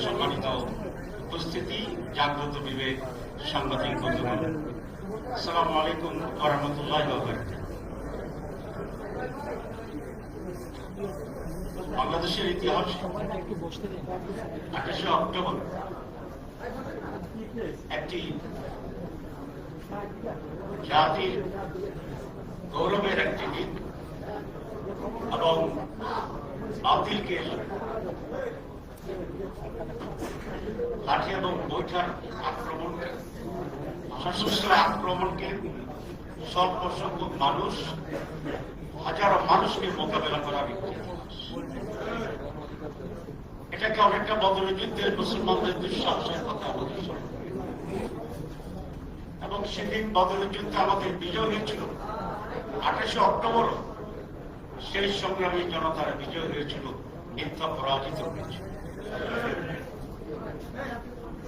সম্মানিত উপস্থিতি, জাগ্রত বিবেক, সাংবাদিক বন্ধুগণ, আসসালামু আলাইকুম ওয়া রাহমাতুল্লাহি ওয়া বারাকাতুহু। বাংলাদেশের ইতিহাস 28শে অক্টোবর একটি জাতির গৌরবের একটি দিন এবং বাতিলকে লাঠি এবং বৈঠার আক্রমণকে, সশস্ত্র আক্রমণকে স্বল্প সংখ্যক মানুষ, হাজারো মানুষকে মোকাবেলা করার এটাকে অনেকটা বদরের যুদ্ধের মুসলমানদের দুঃসাহসের কথা আমাদের স্মরণ করে। এবং সেদিন বদরের যুদ্ধে আমাদের বিজয় হয়েছিল। 28শে অক্টোবর সেই সংগ্রামী জনতার বিজয় হয়েছিল, মিথ্যা পরাজিত হয়েছিল।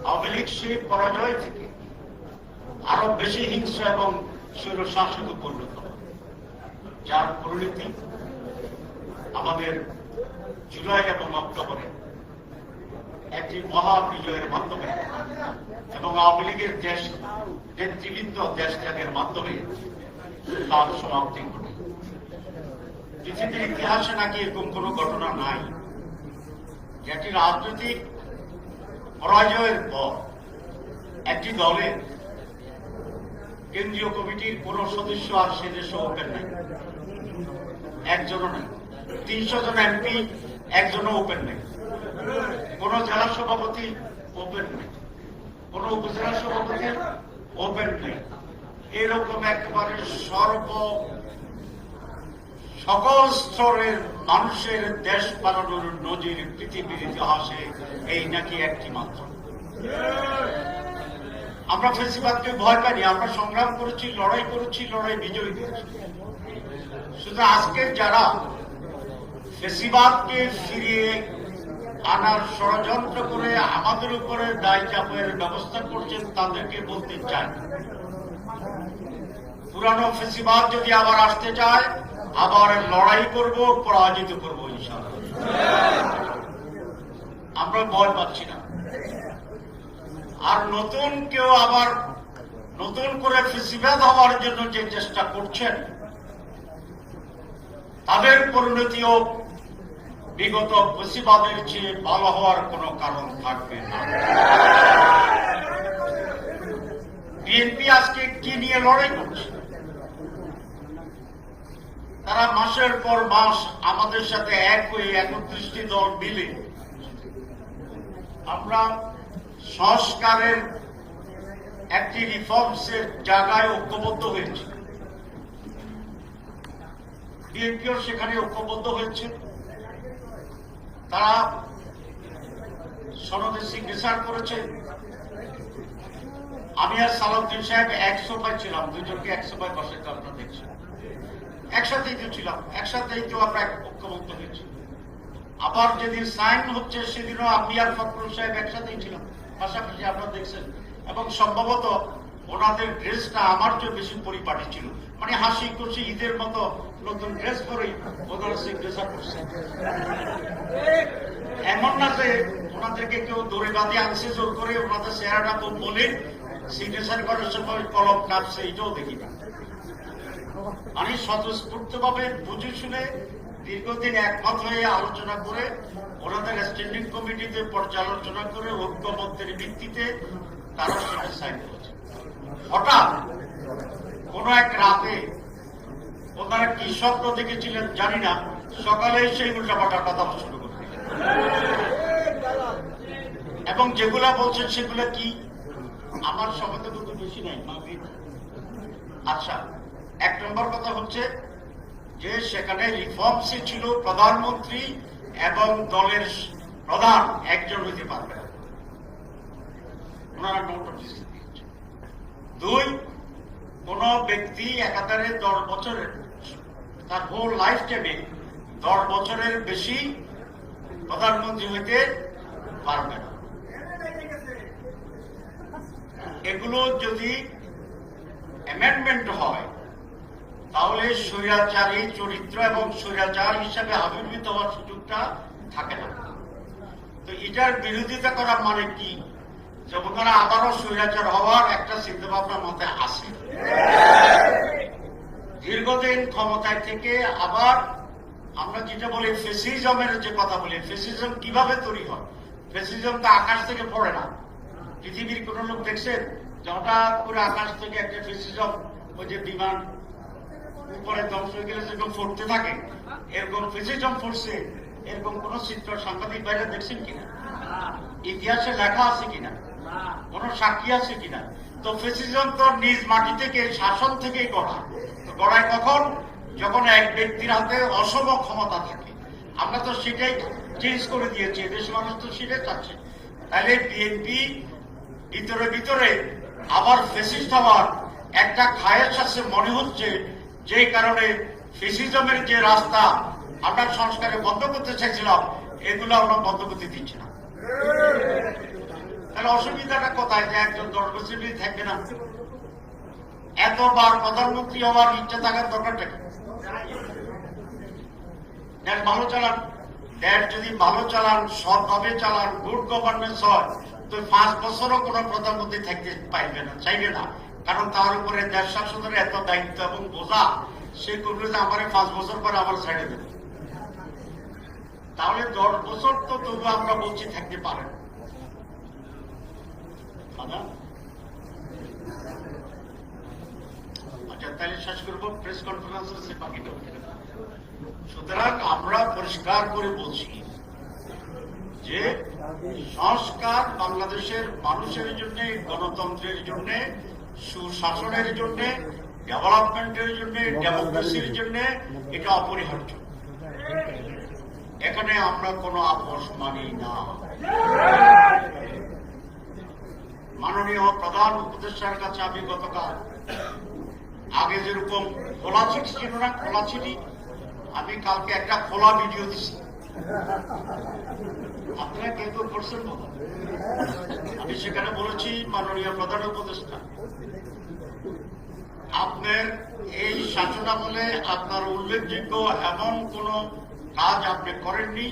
আওয়ামী লীগ সেই পরাজয় থেকে আরো বেশি হিংসা এবং স্বৈর শাসকে পরিণত হয়, যার পরিণতি আমাদের জুলাই এবং অক্টোবরে একটি মহা বিজয়ের মাধ্যমে এবং আওয়ামী লীগের দেশ নেতৃবৃন্দ দেশ ত্যাগের মাধ্যমে তার সমাপ্তি ঘটে। পৃথিবীর ইতিহাসে নাকি এরকম কোন ঘটনা নাই যেটি রাজনৈতিক পরাজয়ের পর একটি দলের কেন্দ্রীয় কমিটির কোন সদস্য আর সে দেশে ওপেন নাই, একজনও নাই। 300 জন এমপি, একজনও ওপেন নেই। কোন জেলা সভাপতি ওপেন নেই, কোন উপজেলা সভাপতি ওপেন নেই। এরকম একেবারে সকল স্তরের মানুষের দেশ পালানোর নজির পৃথিবীর ইতিহাসে এই নাকি একটি মাত্র। আমরা ফেসিবাদকে ভয় পাইনি, আমরা সংগ্রাম করেছি, লড়াই করেছি, লড়াই বিজয়ী দিয়েছি। শুধু আজকের যারা ফেসিবাদকে ফিরিয়ে আনার ষড়যন্ত্র করে আমাদের উপরে দায় চাপের ব্যবস্থা করছেন, তাদেরকে বলতে চাই, পুরানো ফেসিবাদ যদি আবার আসতে চায়, আবার লড়াই করব, পরাজিত করব ইনশাআল্লাহ। আমরা ভয় পাচ্ছি না। আর নতুন কেউ আবার নতুন করে ফেসিবাদ হওয়ার জন্য যে চেষ্টা করছেন, তাদের পরিণতিও বিগত ফেসিবাদের চেয়ে ভালো হওয়ার কোন কারণ থাকবে না। বিএনপি আজকে কি নিয়ে লড়াই করছে? তারা মাসের পর মাস আমাদের সাথে এক হয়ে 31টি দল মিলে আমরা সংস্কারের একটি রিফর্মসের জায়গায় ঐক্যবদ্ধ হয়েছে। বিএনপিও সেখানে ঐক্যবদ্ধ হয়েছে। তারা সনদে সিগনেচার করেছে। আমি আর সালাউদ্দিন সাহেব 100 ছিলাম, দুজনকে 100 বসাইতে আপনারা দেখছেন। একসাথেই তো ছিলাম, একসাথেই তো আমরা ঐক্যবদ্ধ হয়েছি। আবার যেদিন সাইন হচ্ছে সেদিনও আমি আর ফখরুল সাহেব একসাথেই ছিলাম, পাশাপাশি আপনারা দেখছেন। এবং সম্ভবত ওনাদের ড্রেসটা আমার চেয়ে বেশি পরিপাটি ছিল, মানে হাসি খুশি ঈদের মতো নতুন ড্রেস পরেই ওনারা সিগনেচার করছে। এমন না যে ওনাদেরকে কেউ দড়ি বাঁধে আনছে জোর করে, ওনাদের চেহারাটা তো বলে সিগনেচার করার সময় কলম কাঁপছে, এটাও দেখি না। মানে স্বতঃস্ফূর্ত ভাবে বুঝে শুনে দীর্ঘদিন একমত হয়ে আলোচনা করে ওনাদের স্ট্যান্ডিং কমিটিতে পর্যালোচনা করে ঐক্যমত্যের ভিত্তিতে তারা সেটা সাইন করেছে। হঠাৎ কোন এক রাতে ওনারা কি স্বপ্ন দেখেছিলেন জানি না, সকালে সেই উল্টাপাল্টা কথা শুরু করতে, এবং যেগুলা বলছেন সেগুলা কি আমার সময় তো কিন্তু বেশি নাই। আচ্ছা, 1 নম্বর কথা হচ্ছে যে সেখানে রিফর্মসে ছিল প্রধানমন্ত্রী এবং দলের প্রধান একজন হইতে পারবে না, ওনারা নোট দিয়েছে। 2, কোন ব্যক্তি একাধারে 10 বছরের, তার হোল লাইফ টাইমে 10 বছরের বেশি প্রধানমন্ত্রী হইতে পারবে না। এগুলো যদি অ্যামেন্ডমেন্ট হয় তাহলে স্বৈরাচারী চরিত্র এবং স্বৈরাচার হিসাবে আবির্ভূত হওয়ার সুযোগটা থাকে না। তো এটার বিরোধিতা করা মানে কি? যে ওনারা আবারও স্বৈরাচার হওয়ার একটা চিন্তা ভাবনা মাথায় আসে। দীর্ঘদিন ক্ষমতায় থেকে আবার আমরা যেটা বলি ফেসিজমের যে কথা বলি, ফেসিজম কিভাবে তৈরি হয়? ফেসিজম তো আকাশ থেকে পড়ে না। পৃথিবীর কোন লোক দেখছেন যে হঠাৎ করে আকাশ থেকে একটা ফেসিজম, ওই যে বিমান উপরে ধ্বংস হয়ে গেলে যেরকম পড়তে থাকে, এরকম ফেসিজম পড়ছে, এরকম কোন চিত্র সাংবাদিক বাইরে দেখছেন কিনা? ইতিহাসে লেখা আছে কিনা? কোন সাক্ষী আছে কিনা? তো ফেসিজম তো নিজ মাটি থেকে, শাসন থেকেই গড়া। তো গড়ায় কখন? যখন এক ব্যক্তির হাতে অসম ক্ষমতা থাকে। আমরা তো সেটাই চেঞ্জ করে দিয়েছি, দেশ মানুষ তো সেটাই চাচ্ছে। তাহলে বিএনপি ভিতরে ভিতরে আবার ফেসিস্ট হওয়ার একটা খায়েশ আছে মনে হচ্ছে, যে কারণে ফেসিজমের যে রাস্তা আমরা সংস্কারে বন্ধ করতে চাইছিলাম, এগুলো আমরা বন্ধ করতে দিচ্ছি না। তাহলে অসুবিধাটা কোথায়? যে একজন 10 বছর থাকবে না, এতবার প্রধানমন্ত্রী হওয়ার ইচ্ছা থাকার দরকারটা কি? দেশ ভালো চালান, দেশ যদি ভালো চালান, সৎভাবে চালান, গুড গভর্নেন্স হয়, তো 5 বছরও কোন প্রধানমন্ত্রী থাকতে পাইবে না, চাইবে না। কারণ তার উপরে দেশ শাসনের এত দায়িত্ব এবং বোঝা, সে করবে যে আমার 5 বছর পরে আবার ছেড়ে দেবে। তাহলে 10 বছর তো তবু আমরা বলছি থাকতে পারেন। আচ্ছা, তাহলে শেষ করবো প্রেস কনফারেন্সের সে বাকিটা। সুতরাং আমরা পরিষ্কার করে বলছি যে সংস্কার বাংলাদেশের মানুষের জন্য, গণতন্ত্রের জন্য, সুশাসনের জন্য, ডেভেলপমেন্টের জন্য, ডেমোক্রেসির জন্য এটা অপরিহার্য। এখানে আমরা কোনো আপোষ মানি না। মাননীয় প্রধান উপদেষ্টার কাছে আমি গতকাল, আগে যেরকম খোলা চিঠি ছিল না, খোলা চিঠি, আমি কালকে একটা খোলা ভিডিও দিছি। আপনারা কেউ কেউ করছেন না? আমি সেখানে বলেছি, মাননীয় প্রধান উপদেষ্টা, আপনার এই শাসনামলে আপনার উল্লেখযোগ্য এমন কোন কাজ আপনি করেননি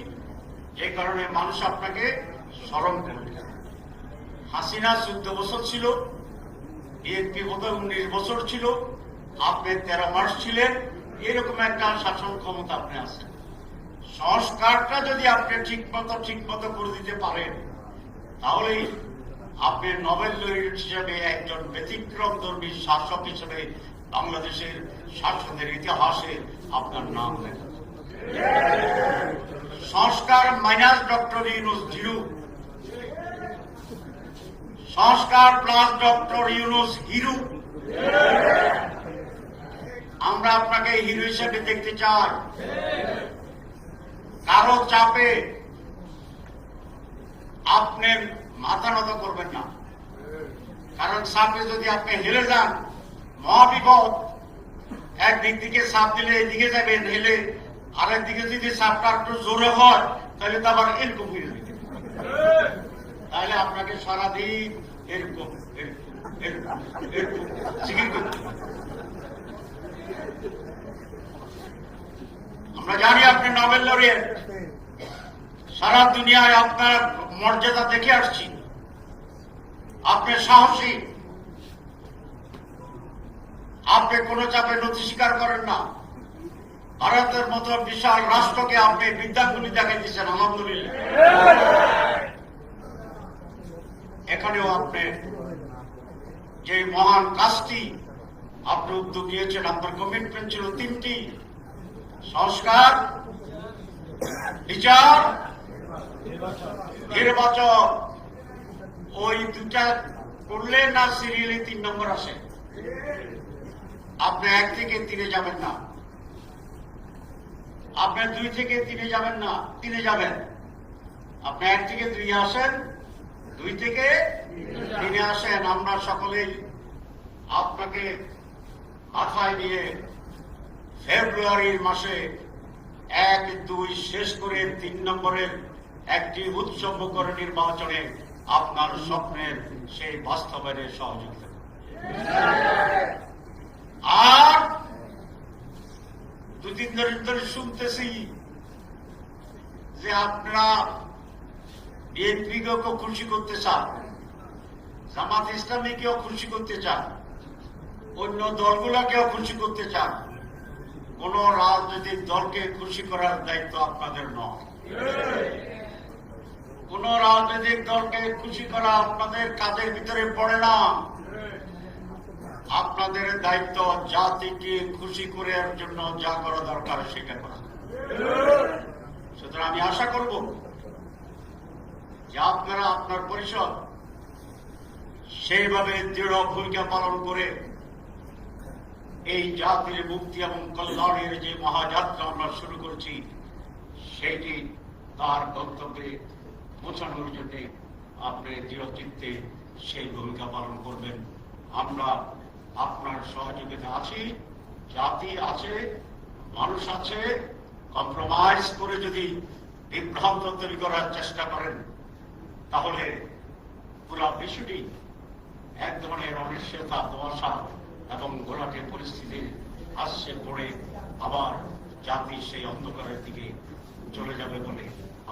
যে কারণে মানুষ আপনাকে স্মরণ করবে। হাসিনা 14 বছর ছিল, বিএনপি বোধহয় 19 বছর ছিল, আপনি 13 মাস ছিলেন। এরকম একটা শাসন ক্ষমতা আপনি আছেন। সংস্কারটা যদি আপনি ঠিক মতো করে দিতে পারেন, তাহলেই আপনি নোবেল লরিয়েট হিসেবে একজন ব্যতিক্রমধর্মী শাসক হিসেবে বাংলাদেশের শাসনের ইতিহাসে আপনার নাম লেখা। সংস্কার মাইনাস ডক্টর ইউনূস 0, সংস্কার প্লাস ডক্টর ইউনূস হিরো। আমরা আপনাকে হিরো হিসেবে দেখতে চাই। কারো চাপে আপনি মাথা নত করবেন না, কারণ চাপে যদি আপনি হেরে যান, মহাবিপদ। একদিক থেকে চাপ দিলে এদিকে যাবেন, হেলে আরেকদিকে যদি চাপটা একটু জোরে হয়, তাহলে তো আবার এরকম হয়ে যাবে। তাহলে আপনাকে সারাদিন এরকম জিকির করতে। আমরা জানি আপনি নোবেল লরিয়েট, সারা দুনিয়ায় আপনার মর্যাদা দেখে আসছি। আপনি সাহসী, আপনি কোন চাপে নথি স্বীকার করেন না। ভারতের মতো বিশাল রাষ্ট্রকে আপনি বিদ্যাঙ্গুলি দেখাই দিচ্ছেন, আলহামদুলিল্লাহ। এখানেও আপনি যে মহান কাজটি আপনি উদ্যোগ নিয়েছেন, আপনার কমিটমেন্ট ছিল 3টি: সংস্কার, বিচার, নির্বাচন। ওই 2টা করলে না সিরিয়ালি 3 নম্বর আসে। আপনি 1 থেকে 3-এ যাবেন না, আপনি 2 থেকে 3-এ যাবেন না, 3-এ যাবেন। আপনি 1 থেকে 2-এ আসেন, 2 থেকে 3-এ আসেন। আমরা সকলেই আপনাকে মাথায় নিয়ে ফেব্রুয়ারির মাসে 1-2 শেষ করে 3 নম্বরের একটি উৎসবমুখর নির্বাচনে আপনার স্বপ্নের সেই বাস্তবায়নের সহযোগিতা। আর 2-3 দিন ধরে শুনতেছি যে আপনারা বিএনপিকেও খুশি করতে চান, জামাত ইসলামীকেও খুশি করতে চান, অন্য দলগুলোকেও খুশি করতে চান। কোন রাজনৈতিক দলকে খুশি করার দায়িত্ব আপনাদের নয়। কোন রাজনৈতিক দলকে খুশি করা আপনাদের কাজের ভিতরে পড়ে না। আপনাদের দায়িত্ব জাতিকে খুশি করার জন্য যা করা দরকার সেটা করা। সুতরাং আমি আশা করব যে আপনারা আপনার পরিষদ সেইভাবে দৃঢ় ভূমিকা পালন করে এই জাতির মুক্তি এবং কল্যাণের যে মহাযাত্রা আমরা শুরু করছি সেইটি তার গন্তব্যে পৌঁছানোর জন্য আপনি দৃঢ় চিত্তে সেই ভূমিকা পালন করবেন। আমরা আপনার সহযোগিতা আছি, জাতি আছে, মানুষ আছে। কম্প্রোমাইজ করে যদি বিভ্রান্ত তৈরি করার চেষ্টা করেন তাহলে পুরা বিষয়টি এক ধরনের অনিশ্চয়তা, ধোঁয়াশা এবং ঘোলাটে পরিস্থিতির আশ্রয়ে পড়ে আবার জাতি সেই অন্ধকারের দিকে চলে যাবে বলে